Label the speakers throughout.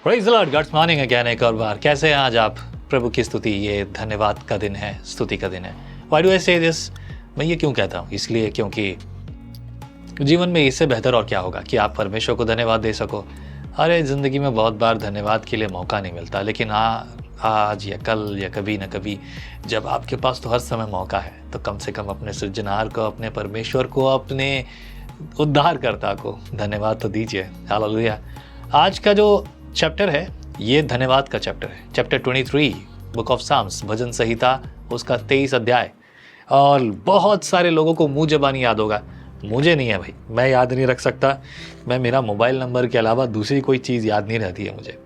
Speaker 1: Praise the Lord, good morning again एक और बार। कैसे हैं आज आप? प्रभु की स्तुति, ये धन्यवाद का दिन है, स्तुति का दिन है। व्हाई डू आई से दिस? मैं ये क्यों कहता हूँ? इसलिए क्योंकि जीवन में इससे बेहतर और क्या होगा कि आप परमेश्वर को धन्यवाद दे सको। अरे ज़िंदगी में बहुत बार धन्यवाद के लिए मौका नहीं मिलता, लेकिन आज या कल या कभी न कभी जब आपके पास तो हर समय मौका है, तो कम से कम अपने सृजनहार को, अपने परमेश्वर को, अपने उद्धारकर्ता को धन्यवाद तो दीजिए। हालेलुया। आज का जो चैप्टर है ये धन्यवाद का चैप्टर है, चैप्टर 23 बुक ऑफ साम्स, भजन संहिता, उसका 23 अध्याय। और बहुत सारे लोगों को मुंह ज़बानी याद होगा, मुझे नहीं है भाई, मैं याद नहीं रख सकता। मैं मेरा मोबाइल नंबर के अलावा दूसरी कोई चीज़ याद नहीं रहती है मुझे।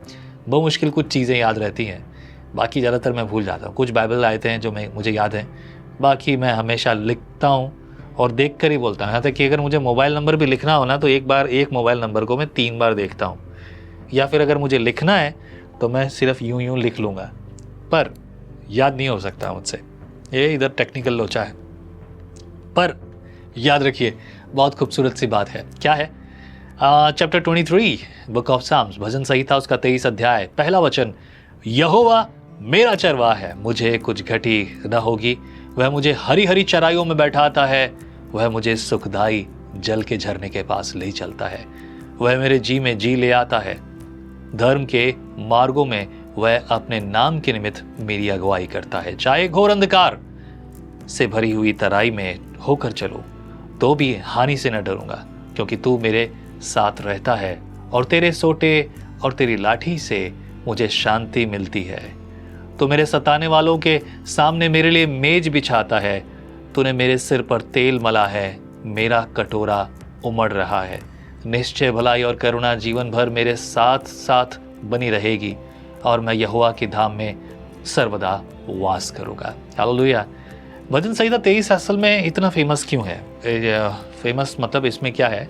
Speaker 1: बहुत मुश्किल कुछ चीज़ें याद रहती हैं, बाकी ज़्यादातर मैं भूल जाता हूँ। कुछ बाइबल आयते हैं जो मुझे याद हैं, बाकी मैं हमेशा लिखता हूँ और देख कर ही बोलता हूँ। यहाँ तक कि अगर मुझे मोबाइल नंबर भी लिखना हो ना, तो एक मोबाइल नंबर को मैं 3 बार देखता हूँ। या फिर अगर मुझे लिखना है तो मैं सिर्फ यूं लिख लूँगा, पर याद नहीं हो सकता मुझसे। ये इधर टेक्निकल लोचा है, पर याद रखिए बहुत खूबसूरत सी बात है। क्या है? चैप्टर 23 बुक ऑफ साम्स, भजन संहिता, उसका 23 अध्याय, पहला वचन। यहोवा मेरा चरवाहा है, मुझे कुछ घटी न होगी। वह मुझे हरी हरी चराइयों में बैठाता है, वह मुझे सुखदाई जल के झरने के पास ले चलता है। वह मेरे जी में जी ले आता है, धर्म के मार्गों में वह अपने नाम के निमित्त मेरी अगुवाई करता है। चाहे घोर अंधकार से भरी हुई तराई में होकर चलो, तो भी हानि से न डरूंगा, क्योंकि तू मेरे साथ रहता है, और तेरे सोटे और तेरी लाठी से मुझे शांति मिलती है। तू मेरे सताने वालों के सामने मेरे लिए मेज बिछाता है। तूने मेरे सिर पर तेल मला है, मेरा कटोरा उमड़ रहा है। निश्चय भलाई और करुणा जीवन भर मेरे साथ साथ बनी रहेगी, और मैं यहोवा की धाम में सर्वदा वास करूँगा। हालेलुया। भजन संहिता 23 असल में इतना फेमस क्यों है? फेमस मतलब इसमें क्या है?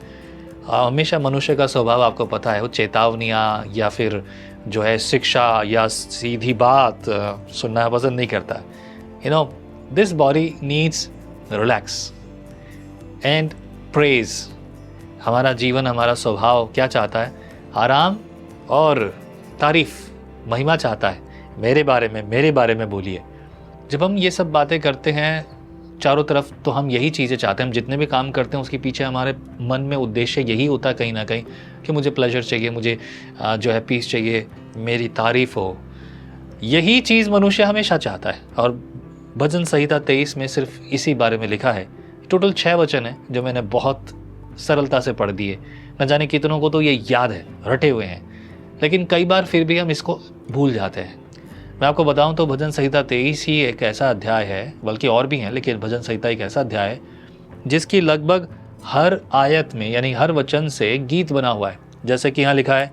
Speaker 1: हमेशा मनुष्य का स्वभाव आपको पता है, वो चेतावनियाँ या फिर जो है शिक्षा या सीधी बात सुनना पसंद नहीं करता। This body needs relax and praise. हमारा जीवन, हमारा स्वभाव क्या चाहता है? आराम और तारीफ, महिमा चाहता है। मेरे बारे में बोलिए। जब हम ये सब बातें करते हैं चारों तरफ, तो हम यही चीज़ें चाहते हैं। हम जितने भी काम करते हैं उसके पीछे हमारे मन में उद्देश्य यही होता है कहीं ना कहीं, कि मुझे प्लेजर चाहिए, मुझे जो है पीस चाहिए, मेरी तारीफ हो। यही चीज़ मनुष्य हमेशा चाहता है। और भजन संहिता 23 में सिर्फ इसी बारे में लिखा है। टोटल 6 वचन है जो मैंने बहुत सरलता से पढ़ दिए। न जाने कितनों को तो ये याद है, रटे हुए हैं, लेकिन कई बार फिर भी हम इसको भूल जाते हैं। मैं आपको बताऊं तो भजन संहिता 23 ही एक ऐसा अध्याय है, बल्कि और भी हैं, लेकिन भजन संहिता एक ऐसा अध्याय है जिसकी लगभग हर आयत में, यानी हर वचन से गीत बना हुआ है। जैसे कि यहाँ लिखा है,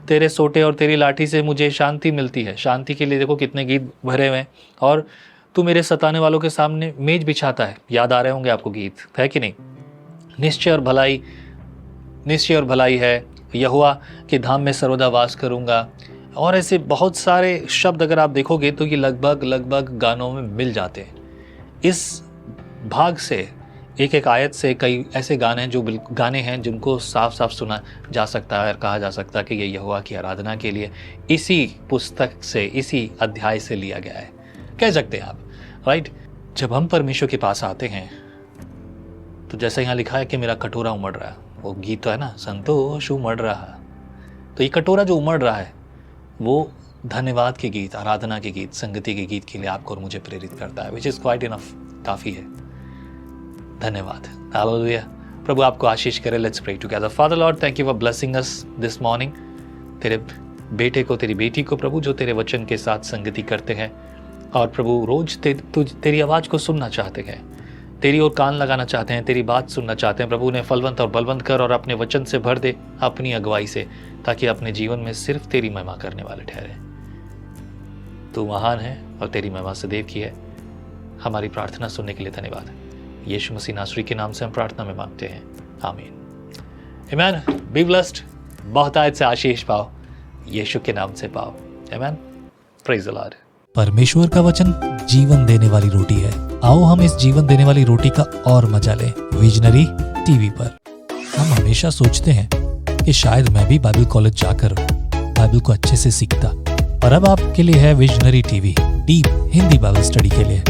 Speaker 1: तेरे सोटे और तेरी लाठी से मुझे शांति मिलती है। शांति के लिए देखो कितने गीत भरे हुए हैं। और तू मेरे सताने वालों के सामने मेज बिछाता है। याद आ रहे होंगे आपको गीत, है कि नहीं? निश्चय और भलाई है, यहोवा के धाम में सर्वदा वास करूँगा। और ऐसे बहुत सारे शब्द अगर आप देखोगे तो ये लगभग गानों में मिल जाते हैं। इस भाग से, एक आयत से कई ऐसे गाने हैं जिनको साफ साफ सुना जा सकता है और कहा जा सकता है कि ये यहोवा की आराधना के लिए इसी पुस्तक से, इसी अध्याय से लिया गया है, कह सकते हैं आप, राइट? जब हम परमेश्वर के पास आते हैं तो जैसा यहाँ लिखा है कि मेरा कटोरा उमड़ रहा है, वो गीत तो है ना, संतोष उमड़ रहा। तो ये कटोरा जो उमड़ रहा है वो धन्यवाद के गीत, आराधना के गीत, संगति के गीत के लिए आपको और मुझे प्रेरित करता है, विच इज़ क्वाइट इनफ, काफ़ी है। धन्यवाद। हालेलुया। प्रभु आपको आशीष करे। Let's pray together. Father lord, thank you for blessing us this morning. तेरे बेटे को, तेरी बेटी को प्रभु, जो तेरे वचन के साथ संगति करते हैं और प्रभु रोज तेरी आवाज़ को सुनना चाहते हैं, तेरी ओर कान लगाना चाहते हैं, तेरी बात सुनना चाहते हैं प्रभु, उन्हें फलवंत और बलवंत कर और अपने वचन से भर दे, अपनी अगुवाई से, ताकि अपने जीवन में सिर्फ तेरी महिमा करने वाले ठहरे। तू महान है और तेरी महिमा सदैव की है। हमारी प्रार्थना सुनने के लिए धन्यवाद। यीशु मसीह नासरी के नाम से हम प्रार्थना में मांगते हैं, आमीन। आमेन। Be blessed. बहुत आयत से आशीष पाओ, यीशु के नाम से पाओ। आमेन। Praise the Lord.
Speaker 2: परमेश्वर का वचन जीवन देने वाली रोटी है। आओ हम इस जीवन देने वाली रोटी का और मजा लें विजनरी टीवी पर। हम हमेशा सोचते हैं कि शायद मैं भी बाइबल कॉलेज जाकर बाइबल को अच्छे से सीखता। और अब आपके लिए है visionary TV, deep Hindi Bible study के लिए।